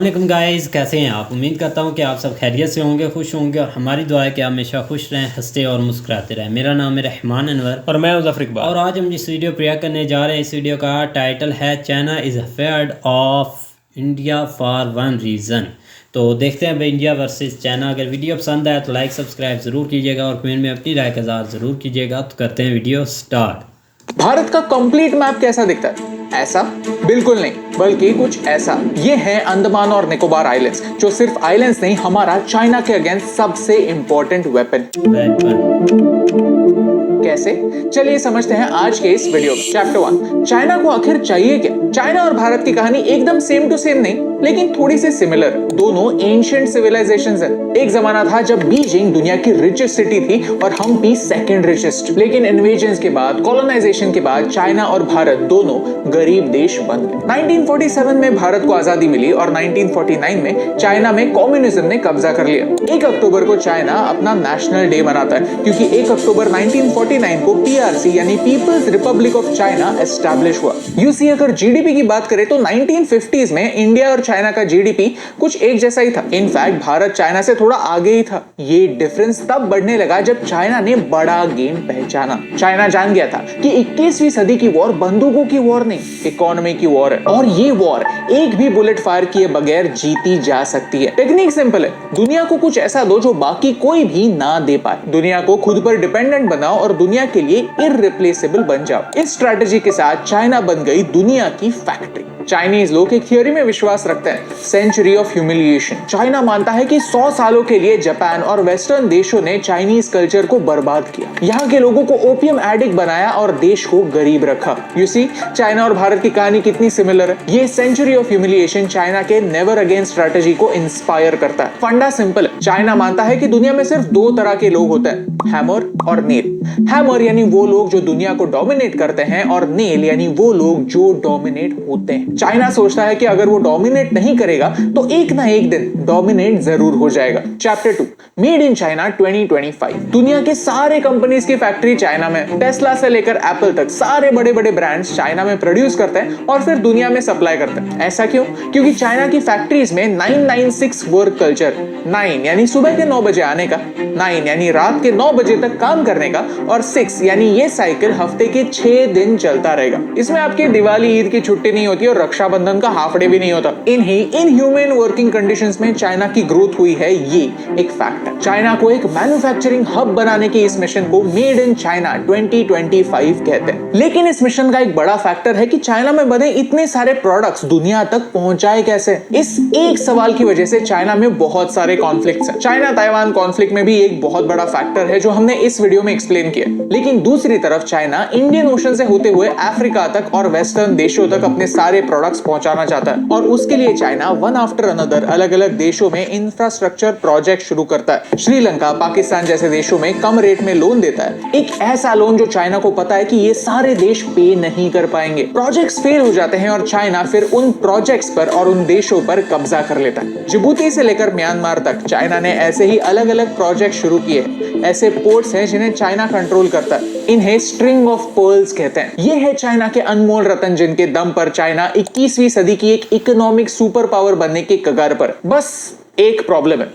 वालेकुम गाइस, कैसे हैं आप। उम्मीद करता हूं कि आप सब खैरियत से होंगे, खुश होंगे और हमारी दुआ है कि आप हमेशा खुश रहें, हंसते और मुस्कुराते रहें। मेरा नाम है रहमान अनवर और मैं ज़फ़र इकबाल। और आज हम जिस वीडियो प्रिया करने जा रहे हैं, इस वीडियो का टाइटल है China is afraid of India for one reason. तो देखते हैं भाई इंडिया वर्सेस चाइना। अगर वीडियो पसंद आए तो लाइक सब्सक्राइब ज़रूर कीजिएगा और कमेंट में अपनी राय का इज़हार ज़रूर कीजिएगा। तो करते हैं वीडियो स्टार्ट। भारत का कंप्लीट मैप कैसा दिखता है? ऐसा? बिल्कुल नहीं, बल्कि कुछ ऐसा। ये है अंडमान और निकोबार आइलैंड्स, जो सिर्फ आइलैंड्स नहीं, हमारा चाइना के अगेंस्ट सबसे इंपॉर्टेंट वेपन। कैसे? चलिए समझते हैं आज के इस वीडियो में। चैप्टर 1, चाइना को आखिर चाहिए क्या? चाइना और भारत की कहानी एकदम सेम टू सेम नहीं, लेकिन थोड़ी सी सिमिलर। दोनों एंशिएंट सिविलाइजेशंस हैं। एक जमाना था जब बीजिंग दुनिया की रिचेस्ट सिटी थी और हम्पी सेकंड रिचेस्ट। लेकिन इन्वेजन्स के बाद, कॉलोनाइजेशन के बाद चाइना और भारत दोनों गरीब देश बन गए। 1947 में भारत को आजादी मिली और 1949 में चाइना में कम्युनिज्म ने कब्जा कर लिया। 1 अक्टूबर को चाइना अपना नेशनल डे मनाता है, क्योंकि 1 अक्टूबर 1949 को पीआरसी यानी people's republic of China establish हुआ। यूसी अगर जीडीपी की बात करें तो 1950s में इंडिया और चाइना का जीडीपी कुछ एक जैसा ही था। इनफैक्ट भारत चाइना से थोड़ा आगे ही था। ये डिफरेंस तब बढ़ने लगा जब चाइना ने बड़ा गेम पहचाना। चाइना जान गया था कि 21वीं सदी की वॉर बंदूकों की वॉर नहीं, इकोनॉमी की वॉर है, और ये वॉर एक भी बुलेट फायर किए बगैर जीती जा सकती है। टेक्निक सिंपल है, दुनिया को कुछ ऐसा दो जो बाकी कोई भी ना दे पाए। दुनिया को खुद पर डिपेंडेंट बनाओ और दुनिया के लिए इररिप्लेसेबल बन जाओ। इस स्ट्रैटेजी के साथ चाइना बन गई दुनिया की फैक्ट्री। चाइनीज लोग एक थियोरी में विश्वास रखते हैं, सेंचुरी ऑफ ह्यूमिलिएशन। चाइना मानता है कि 100 सालों के लिए जापान और वेस्टर्न देशों ने चाइनीज कल्चर को बर्बाद किया, यहाँ के लोगों को ओपियम एडिक्ट बनाया और देश को गरीब रखा। यू सी, चाइना और भारत की कहानी कितनी सिमिलर है। ये सेंचुरी ऑफ ह्यूमिलिएशन चाइना के नेवर अगेन स्ट्रैटेजी को इंस्पायर करता है। फंडा सिंपल है, चाइना मानता है कि दुनिया में सिर्फ 2 तरह के लोग होते हैं, हैमर और नेल। हैमर यानी वो लोग जो दुनिया को डोमिनेट करते हैं, और नेल यानी वो लोग जो डोमिनेट होते हैं। चाइना सोचता है कि अगर वो डोमिनेट नहीं करेगा तो एक ना एक दिन डोमिनेट जरूर हो जाएगा। Chapter 2, made in China 2025। दुनिया के सारे कंपनीज की फैक्ट्री चाइना में। टेस्ला से लेकर एप्पल तक सारे बड़े बड़े ब्रांड्स चाइना में प्रोड्यूस करते हैं और फिर दुनिया में सप्लाई करते हैं। ऐसा क्यों? क्योंकि चाइना की फैक्ट्रीज में 996 वर्क कल्चर, 9 यानी सुबह के 9 बजे आने का, 9 यानी रात के 9 बजे तक काम करने का, और 6 यानी ये साइकिल हफ्ते के 6 दिन चलता रहेगा। इसमें आपकी दिवाली, ईद की छुट्टी नहीं होती और रक्षाबंधन का हाफ डे भी नहीं होता। इनह्यूमन वर्किंग कंडीशंस में चाइना की ग्रोथ हुई है, ये एक फैक्ट है। चाइना को एक मैन्युफैक्चरिंग हब बनाने की इस मिशन को मेड इन चाइना 2025 कहते हैं। लेकिन इस मिशन का एक बड़ा फैक्टर है कि चाइना में बने इतने सारे प्रोडक्ट्स दुनिया तक पहुंचाए कैसे। इस एक सवाल की वजह से चाइना में बहुत सारे कॉन्फ्लिक्ट्स हैं। चाइना ताइवान कॉन्फ्लिक्ट में भी एक बहुत बड़ा फैक्टर है जो हमने इस वीडियो में एक्सप्लेन किया। लेकिन दूसरी तरफ चाइना इंडियन ओशन से होते हुए अफ्रीका तक और वेस्टर्न देशों तक अपने सारे प्रोडक्ट्स पहुंचाना चाहता है, और उसके लिए चाइना वन आफ्टर अनदर अलग अलग देशों में इंफ्रास्ट्रक्चर प्रोजेक्ट शुरू करता है। श्रीलंका, पाकिस्तान जैसे देशों में कम रेट में लोन देता है, एक ऐसा लोन जो चाइना को पता है कि ये सारे देश पे नहीं कर पाएंगे। प्रोजेक्ट्स फेल हो जाते हैं और चाइना फिर उन प्रोजेक्ट्स पर और उन देशों पर कब्जा कर लेता है। जिबूती से लेकर म्यांमार तक चाइना ने ऐसे ही अलग अलग प्रोजेक्ट शुरू किए। ऐसे पोर्ट्स हैं जिन्हें चाइना कंट्रोल करता है, इन्हें स्ट्रिंग ऑफ पर्ल्स कहते हैं। ये है चाइना के अनमोल रतन, जिनके दम पर चाइना 21वीं सदी की एक इकोनॉमिक सुपर पावर बनने के कगार पर। बस एक प्रॉब्लम है,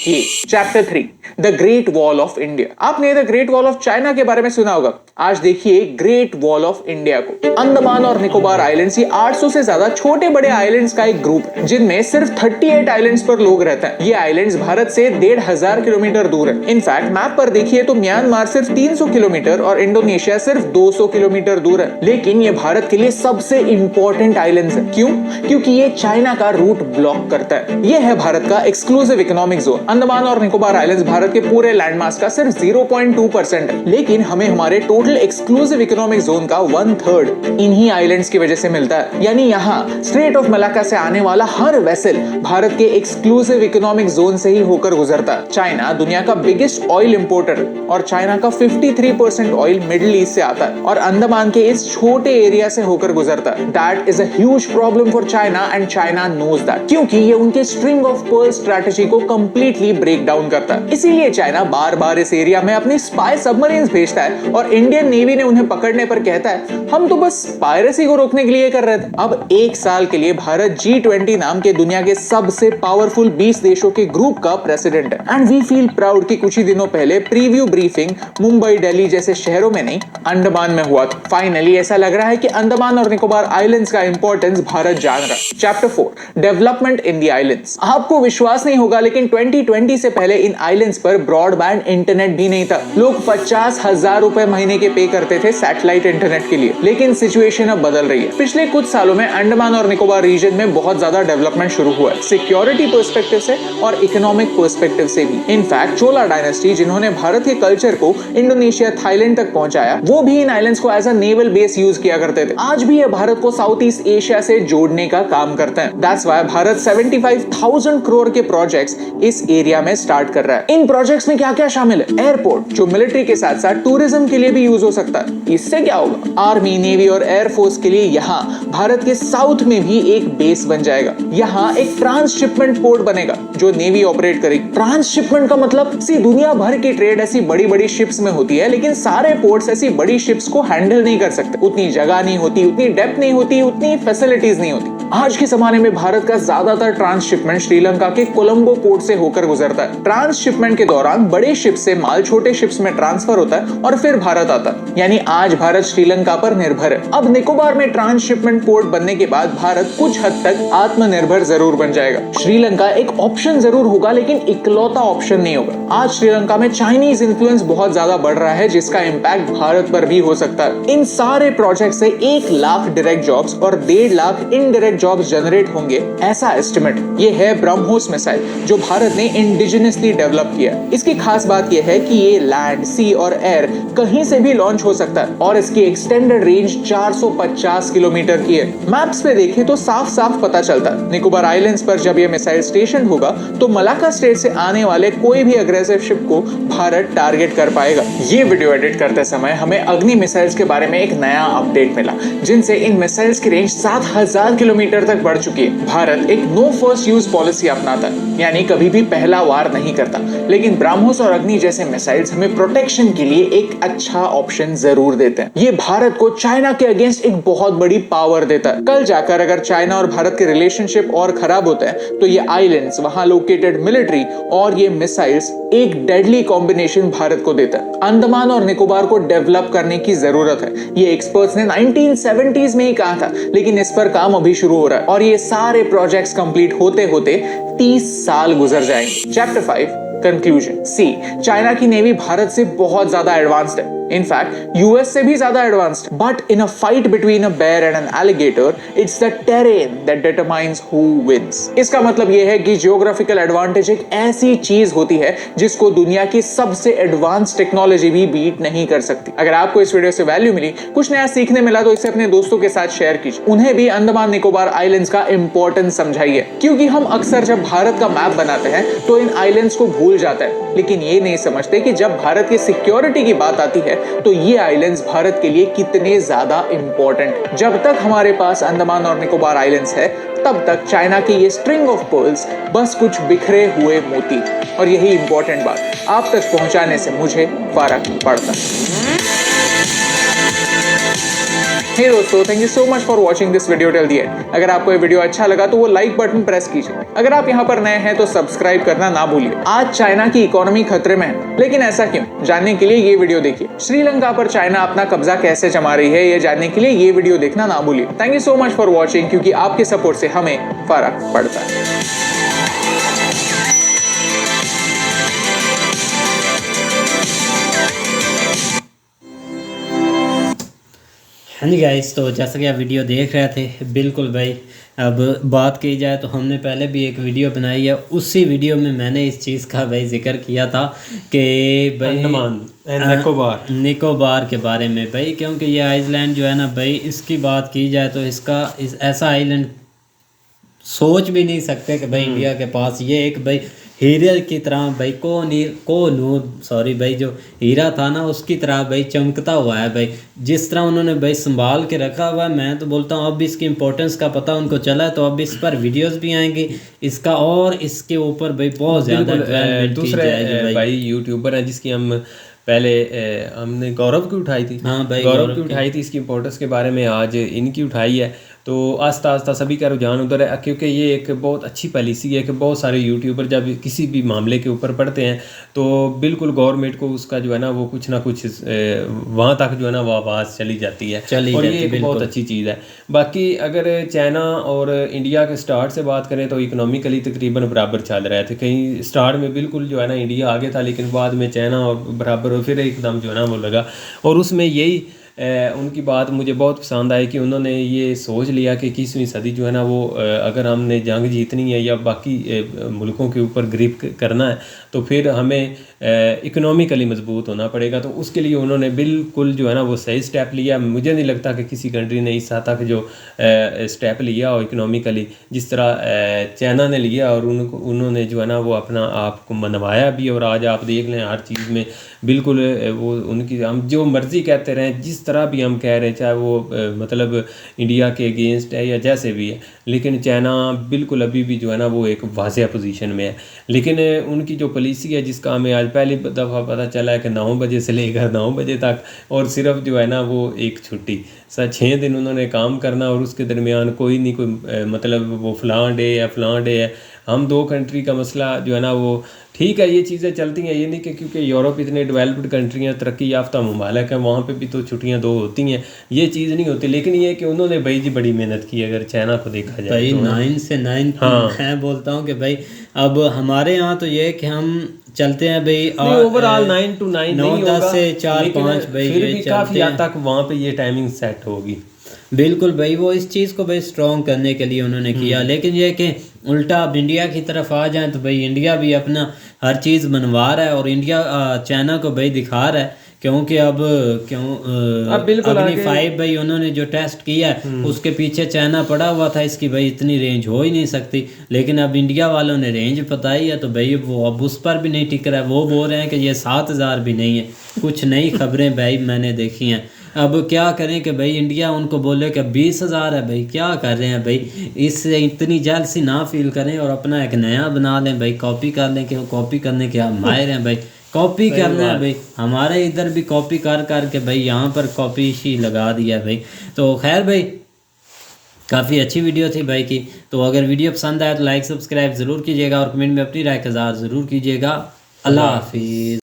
ये। Chapter 3, the great wall of India. आपने the great wall of China के बारे में सुना होगा, आज देखिए ग्रेट वॉल ऑफ इंडिया को। अंडमान और निकोबार आइलैंड्स, ये 800 से ज्यादा छोटे बड़े आइलैंड्स का एक ग्रुप है, जिनमें सिर्फ 38 आइलैंड्स पर लोग रहते हैं। ये आइलैंड्स भारत से 1500 किलोमीटर दूर है। इनफैक्ट मैप पर देखिए तो म्यांमार सिर्फ 300 किलोमीटर और इंडोनेशिया सिर्फ 200 किलोमीटर दूर है। लेकिन ये भारत के लिए सबसे इंपॉर्टेंट आइलैंड्स है। क्यों? क्योंकि ये चाइना का रूट ब्लॉक करता है। ये है भारत का एक्सक्लूसिव इकोनॉमिक जोन। अंडमान और निकोबार आइलैंड्स भारत के पूरे लैंडमास का सिर्फ 0.2% है, लेकिन हमें हमारे टोटल एक्सक्लूसिव इकोनॉमिक जोन का 1/3 इन्हीं आइलैंड्स की वजह से मिलता है। यानी यहाँ स्ट्रेट ऑफ मलाक्का से आने वाला हर वेसल भारत के एक्सक्लूसिव इकोनॉमिक जोन से ही होकर गुजरता है। चाइना दुनिया का बिगेस्ट ऑयल इंपोर्टर और चाइना का 53% ऑयल मिडिल ईस्ट से आता है और अंडमान के इस छोटे एरिया से होकर गुजरता है। That is a huge problem for China and China knows that, क्योंकि ये उनके स्ट्रिंग ऑफ पर्ल स्ट्रेटजी को कंप्लीट कंप्लीटली ब्रेक डाउन करता है। इसीलिए चाइना बार बार इस एरिया में अपनी स्पाई सबमरीन्स भेजता है और इंडियन नेवी ने उन्हें पकड़ने पर कहता है हम तो बस पायरेसी को रोकने के लिए कर रहे थे। अब एक साल के लिए भारत G20 नाम के दुनिया के सबसे पावरफुल 20 देशों के ग्रुप का प्रेसिडेंट है एंड वी फील प्राउड कि कुछ ही दिनों पहले प्रीव्यू ब्रीफिंग मुंबई, दिल्ली जैसे शहरों में नहीं, अंडमान में हुआ था। फाइनली ऐसा लग रहा है कि अंडमान और निकोबार आइलैंड्स का इंपॉर्टेंस भारत जान रहा है। Chapter 4 development in the islands. आपको विश्वास नहीं होगा लेकिन 2020 से पहले इन आइलैंड्स पर ब्रॉडबैंड इंटरनेट भी नहीं था। लोग 50,000 रुपए महीने के पे करते थे सैटेलाइट इंटरनेट के लिए, लेकिन सिचुएशन अब बदल रही है। पिछले कुछ सालों में अंडमान और निकोबार रीजन में बहुत ज्यादा डेवलपमेंट शुरू हुआ है, सिक्योरिटी पर्सपेक्टिव से और इकोनॉमिक पर्सपेक्टिव से भी। इनफैक्ट चोला डायनेस्टी जिन्होंने भारत के कल्चर को इंडोनेशिया, थाईलैंड तक पहुंचाया, वो भी इन आइलैंड्स को as a naval base use किया करते थे। आज भी ये भारत को साउथ ईस्ट एशिया से जोड़ने का काम करते हैं। दैट्स व्हाई भारत 75,000 करोड़ के प्रोजेक्ट्स इस एरिया में स्टार्ट कर रहा है। इन प्रोजेक्ट्स में क्या क्या शामिल है? एयरपोर्ट जो मिलिट्री के साथ साथ टूरिज्म के लिए भी यूज हो सकता है। इससे क्या होगा? आर्मी, नेवी और एयरफोर्स के लिए यहाँ भारत के साउथ में भी एक बेस बन जाएगा। यहाँ एक ट्रांसशिपमेंट पोर्ट बनेगा जो नेवी ऑपरेट करेगी। ट्रांसशिपमेंट का मतलब दुनिया भर की ट्रेड ऐसी बड़ी बड़ी शिप्स में होती है, लेकिन सारे पोर्ट्स ऐसी बड़ी शिप्स को हैंडल नहीं कर सकते। उतनी जगह नहीं होती, उतनी डेप्थ नहीं होती, उतनी फैसिलिटीज नहीं होती। आज के जमाने में भारत का ज्यादातर ट्रांसशिपमेंट श्रीलंका के कोलंबो पोर्ट से होकर गुजरता है। ट्रांसशिपमेंट के दौरान बड़े शिप से माल छोटे शिप्स में ट्रांसफर होता है और फिर भारत आता है। यानी आज भारत श्रीलंका पर निर्भर है। अब निकोबार में ट्रांसशिपमेंट पोर्ट बनने के बाद भारत कुछ हद तक आत्मनिर्भर जरूर बन जाएगा। श्रीलंका एक ऑप्शन जरूर होगा, लेकिन इकलौता ऑप्शन नहीं होगा। आज श्रीलंका में चाइनीज इन्फ्लुएंस बहुत ज्यादा बढ़ रहा है, जिसका इंपैक्ट भारत पर भी हो सकता है। इन सारे प्रोजेक्ट से 1 लाख डायरेक्ट जॉब्स और 1.5 लाख इनडायरेक्ट जॉब्स जनरेट होंगे, ऐसा एस्टिमेट। ये है ब्रह्मोस मिसाइल जो भारत ने इंडिजिनसली डेवलप किया। इसकी खास बात यह है कि ये लैंड, सी और एयर कहीं से भी लॉन्च हो सकता है और इसकी एक्सटेंडेड रेंज 450 किलोमीटर की है। मैप्स पे देखें तो साफ साफ पता चलता है निकोबार आइलैंड्स पर जब ये मिसाइल स्टेशन होगा तो मलाक्का स्टेट से आने वाले कोई भी अग्रेसिव शिप को भारत टारगेट कर पाएगा। ये वीडियो एडिट करते समय हमें अग्नि मिसाइल्स के बारे में एक नया अपडेट मिला, जिनसे इन मिसाइल्स की रेंज 7,000 किलोमीटर तक बढ़ चुकी है। भारत एक नो फर्स्ट यूज पॉलिसी अपनाता है, यानी कभी भी पहला वार नहीं करता, लेकिन ब्रह्मोस और अग्नि जैसे मिसाइल्स हमें प्रोटेक्शन के लिए एक अच्छा ऑप्शन जरूर देते हैं। ये भारत को चाइना के अगेंस्ट एक बहुत बड़ी पावर देता है। कल जाकर अगर चाइना और भारत के रिलेशनशिप और खराब होता है तो ये आइलैंड्स, वहां लोकेटेड मिलिट्री और ये मिसाइल्स एक डेडली कॉम्बिनेशन भारत को देता है। अंडमान और निकोबार को डेवलप करने की जरूरत है। ये एक्सपर्ट्स ने 1970s में ही कहा था, लेकिन इस पर काम अभी शुरू हो रहा है और ये सारे प्रोजेक्ट्स कंप्लीट होते होते 30 साल गुजर जाएंगे। Chapter 5 conclusion. सी, चाइना की नेवी भारत से बहुत ज्यादा एडवांस्ड है। इनफैक्ट यूएस से भी ज्यादा advanced. But in a fight between a bear and an alligator, it's the terrain that determines who wins. इसका मतलब यह है कि जियोग्राफिकल एडवांटेज एक ऐसी चीज होती है जिसको दुनिया की सबसे एडवांस टेक्नोलॉजी भी बीट नहीं कर सकती। अगर आपको इस वीडियो से वैल्यू मिली, कुछ नया सीखने मिला, तो इसे अपने दोस्तों के साथ शेयर कीजिए। उन्हें भी अंडमान निकोबार आइलैंड्स का इंपॉर्टेंस समझाइए, क्योंकि हम अक्सर जब भारत का मैप बनाते हैं तो इन आइलैंड्स को भूल जाते हैं, लेकिन ये नहीं समझते कि जब भारत की सिक्योरिटी की बात आती है तो ये आइलैंड्स भारत के लिए कितने ज्यादा इंपॉर्टेंट। जब तक हमारे पास अंडमान और निकोबार आइलैंड्स है, तब तक चाइना की ये स्ट्रिंग ऑफ पर्ल्स बस कुछ बिखरे हुए मोती। और यही इंपॉर्टेंट बात आप तक पहुंचाने से मुझे फर्क पड़ता है। हे दोस्तों, thank you so much for watching this video till the end. अगर आपको ये वीडियो अच्छा लगा तो वो लाइक बटन प्रेस कीजिए। अगर आप यहाँ पर नए हैं तो सब्सक्राइब करना ना भूलिए। आज चाइना की इकोनॉमी खतरे में है, लेकिन ऐसा क्यों? जानने के लिए ये वीडियो देखिए। श्रीलंका पर चाइना अपना कब्जा कैसे जमा रही है, ये जानने के लिए ये वीडियो देखना ना भूलिए। Thank you so much for watching, क्योंकि आपके सपोर्ट से हमें फर्क पड़ता है। हाँ जी गाइस, तो जैसा कि आप वीडियो देख रहे थे, बिल्कुल भाई, अब बात की जाए तो हमने पहले भी एक वीडियो बनाई है। उसी वीडियो में मैंने इस चीज़ का भाई जिक्र किया था कि भाई अंडमान निकोबार के बारे में भाई, क्योंकि ये आइलैंड जो है ना भाई, इसकी बात की जाए तो ऐसा आइलैंड सोच भी नहीं सकते कि भाई इंडिया के पास ये एक भाई हीरे की तरह भाई सॉरी भाई, जो हीरा था ना उसकी तरह भाई चमकता हुआ है भाई। जिस तरह उन्होंने भाई संभाल के रखा हुआ है, मैं तो बोलता हूँ अब इसकी इम्पोर्टेंस का पता उनको चला है, तो अब इस पर वीडियोस भी आएंगी इसका, और इसके ऊपर भाई बहुत ज़्यादा डेवलपमेंट की जाएगी भाई यूट्यूबर है जिसकी हम पहले हमने गौरव की उठाई थी। हाँ भाई, गौरव की उठाई थी, इसकी इम्पोर्टेंस के बारे में आज इनकी उठाई है। तो आस्ता आस्ता सभी का रुझान उधर है, क्योंकि ये एक बहुत अच्छी पॉलिसी है कि बहुत सारे यूट्यूबर जब किसी भी मामले के ऊपर पढ़ते हैं तो बिल्कुल गवर्नमेंट को उसका जो है ना वो कुछ ना कुछ वहाँ तक जो है ना वो आवाज़ चली जाती है, और ये एक बहुत अच्छी चीज़ है। बाकी अगर चाइना और इंडिया के स्टार्ट से बात करें तो इकोनॉमिकली तकरीबन बराबर चल रहे थे। कहीं स्टार्ट में बिल्कुल जो है ना इंडिया आगे था, लेकिन बाद में चाइना और बराबर फिर एकदम जो है ना वो लगा। और उसमें यही उनकी बात मुझे बहुत पसंद आई कि उन्होंने ये सोच लिया कि 21वीं सदी जो है ना वो अगर हमने जंग जीतनी है या बाकी मुल्कों के ऊपर ग्रिप करना है तो फिर हमें इकोनॉमिकली मजबूत होना पड़ेगा। तो उसके लिए उन्होंने बिल्कुल जो है ना वो सही स्टेप लिया। मुझे नहीं लगता कि किसी कंट्री ने इस हद तक जो स्टेप लिया और इकोनॉमिकली जिस तरह चाइना ने लिया, और उन्होंने जो है ना वो अपना आप को मनवाया भी। और आज आप देख लें हर चीज़ में बिल्कुल वो उनकी, हम जो मर्ज़ी कहते रहें, जिस तरह भी हम कह रहे हैं, चाहे वो मतलब इंडिया के अगेंस्ट है या जैसे भी है, लेकिन चाइना बिल्कुल अभी भी जो है ना वो एक वाज़ेह पोजीशन में है। लेकिन उनकी जो पॉलिसी है जिसका हमें आज पहली दफ़ा पता चला है कि 9 बजे से लेकर 9 बजे तक, और सिर्फ जो है ना वो एक छुट्टी 6 दिन उन्होंने काम करना, और उसके दरमियान कोई नहीं कोई मतलब वो फ़लाँ डे है फ़लाँ डे है। हम 2 कंट्री का मसला जो है ना वो ठीक है, ये चीज़ें चलती हैं। ये नहीं कि क्योंकि यूरोप इतने डेवलप्ड कंट्री हैं, तरक्की याफ्ता ममालिक है, वहाँ पे भी तो छुट्टियाँ 2 होती हैं, ये चीज़ नहीं होती। लेकिन ये कि उन्होंने भाई जी बड़ी मेहनत की अगर चाइना को देखा जाए भाई तो 9 से 9। हाँ, मैं बोलता हूँ कि भाई अब हमारे यहाँ तो ये है कि हम चलते हैं भाई ओवरऑल 9 to 9 9 नहीं 10 होगा, से 4 लेकिन 5 भाई फिर ये भी काफ़ी चलते हद हैं। तक वहाँ पे ये टाइमिंग सेट होगी। बिल्कुल भाई, वो इस चीज़ को भाई स्ट्रॉन्ग करने के लिए उन्होंने किया। लेकिन ये कि उल्टा अब इंडिया की तरफ आ जाए तो भाई इंडिया भी अपना हर चीज़ बनवा रहा है, और इंडिया चाइना को भाई दिखा रहा है। क्योंकि अब अग्नि 5 भाई उन्होंने जो टेस्ट किया है उसके पीछे चाइना पड़ा हुआ था, इसकी भाई इतनी रेंज हो ही नहीं सकती। लेकिन अब इंडिया वालों ने रेंज बताई है तो भाई वो अब उस पर भी नहीं टिक रहा है। वो बोल रहे हैं कि ये 7000 भी नहीं है। कुछ नई खबरें भाई मैंने देखी हैं। अब क्या करें कि भाई इंडिया उनको बोले कि 20,000 है। भाई क्या कर रहे हैं भाई, इससे इतनी जेलसी ना फील करें और अपना एक नया बना लें भाई, कॉपी कर लें कि कॉपी करने के हम माहिर हैं भाई, कॉपी करना है भाई। हमारे इधर भी कॉपी कर के भाई यहाँ पर कॉपी ही लगा दिया भाई। तो खैर भाई काफ़ी अच्छी वीडियो थी भाई की। तो अगर वीडियो पसंद आए तो लाइक सब्सक्राइब ज़रूर कीजिएगा, और कमेंट में अपनी राय का इज़हार ज़रूर कीजिएगा। अल्लाह हाफिज़।